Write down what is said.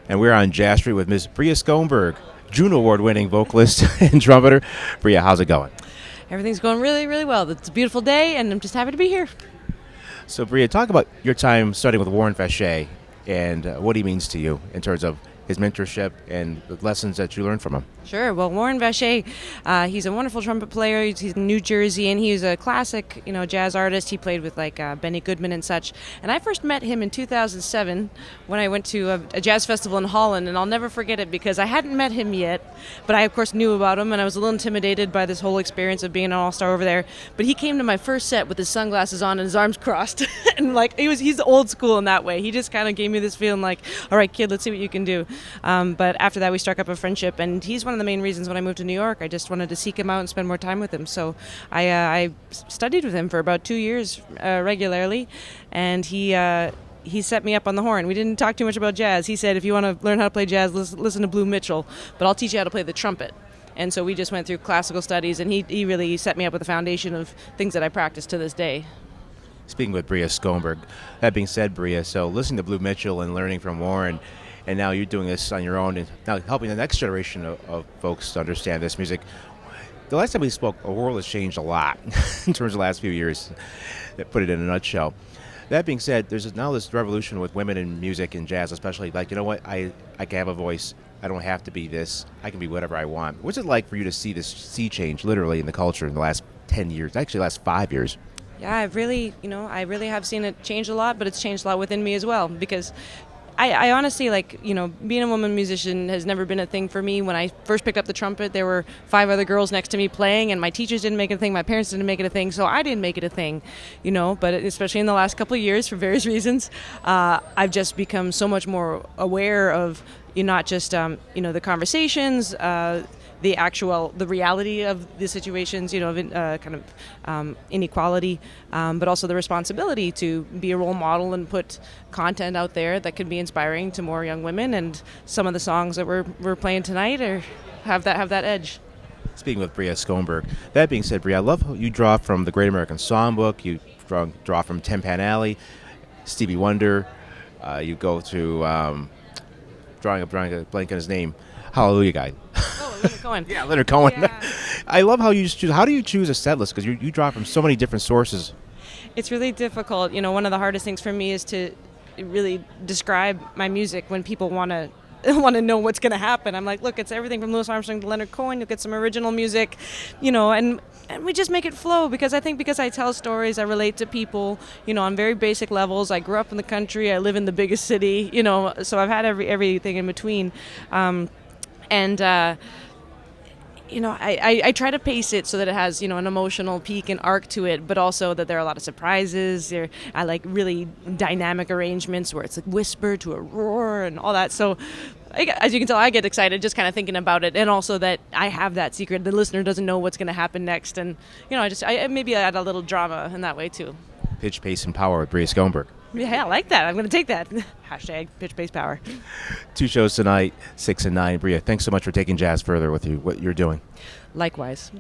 And we're on Jazz Street with Miss Bria Skonberg, Juno Award-winning vocalist and trumpeter. Bria, how's it going? Everything's going really, really well. It's a beautiful day, and I'm just happy to be here. So, Bria, talk about your time studying with Warren Vacher and what he means to you in terms of his mentorship and the lessons that you learned from him. Sure. Well, Warren Vacher, he's a wonderful trumpet player. He's in New Jersey, and he's a classic, jazz artist. He played with Benny Goodman and such. And I first met him in 2007 when I went to a jazz festival in Holland, and I'll never forget it because I hadn't met him yet, but I of course knew about him, and I was a little intimidated by this whole experience of being an all-star over there. But he came to my first set with his sunglasses on and his arms crossed, and he's old school in that way. He just kind of gave me this feeling like, all right, kid, let's see what you can do. But after that, we struck up a friendship, and he's one of the main reasons when I moved to New York. I just wanted to seek him out and spend more time with him. So I studied with him for about 2 years regularly, and he set me up on the horn. We didn't talk too much about jazz. He said, if you want to learn how to play jazz, listen to Blue Mitchell, but I'll teach you how to play the trumpet. And so we just went through classical studies, and he really set me up with a foundation of things that I practice to this day. Speaking with Bria Skonberg, that being said, Bria, so listening to Blue Mitchell and learning from Warren, and now you're doing this on your own and now helping the next generation of folks to understand this music. The last time we spoke, the world has changed a lot in terms of the last few years, to put it in a nutshell. That being said, there's now this revolution with women in music and jazz, especially like, you know what, I can have a voice. I don't have to be this. I can be whatever I want. What's it like for you to see this sea change literally in the culture in the last 10 years, actually the last 5 years? Yeah, I really have seen it change a lot, but it's changed a lot within me as well, because I honestly, being a woman musician has never been a thing for me. When I first picked up the trumpet, there were 5 other girls next to me playing, and my teachers didn't make it a thing, my parents didn't make it a thing, so I didn't make it a thing, but especially in the last couple of years, for various reasons, I've just become so much more aware of, not just, the conversations, the reality of the situations, of inequality, but also the responsibility to be a role model and put content out there that could be inspiring to more young women. And some of the songs that we're playing tonight have that edge. Speaking with Bria Skonberg, that being said, Bria, I love how you draw from the Great American Songbook. You draw from Tin Pan Alley, Stevie Wonder. You go to drawing a blank on his name, Hallelujah Guy. Oh, Leonard Cohen. Yeah, Leonard Cohen. Yeah. I love how you just choose. How do you choose a set list? Because you draw from so many different sources. It's really difficult. One of the hardest things for me is to really describe my music when people want to know what's going to happen. I'm like, look, it's everything from Louis Armstrong to Leonard Cohen. You'll get some original music, and we just make it flow, because I think because I tell stories, I relate to people, on very basic levels. I grew up in the country. I live in the biggest city, so I've had everything in between. I try to pace it so that it has, an emotional peak and arc to it, but also that there are a lot of surprises. I like really dynamic arrangements where it's like whisper to a roar and all that. So as you can tell, I get excited just kind of thinking about it, and also that I have that secret. The listener doesn't know what's going to happen next, and I maybe add a little drama in that way too. Pitch, pace, and power with Bria Skonberg. Yeah, I like that. I'm going to take that. Hashtag pitch, pace, power. 2 shows tonight, 6 and 9. Bria, thanks so much for taking jazz further with you, what you're doing. Likewise.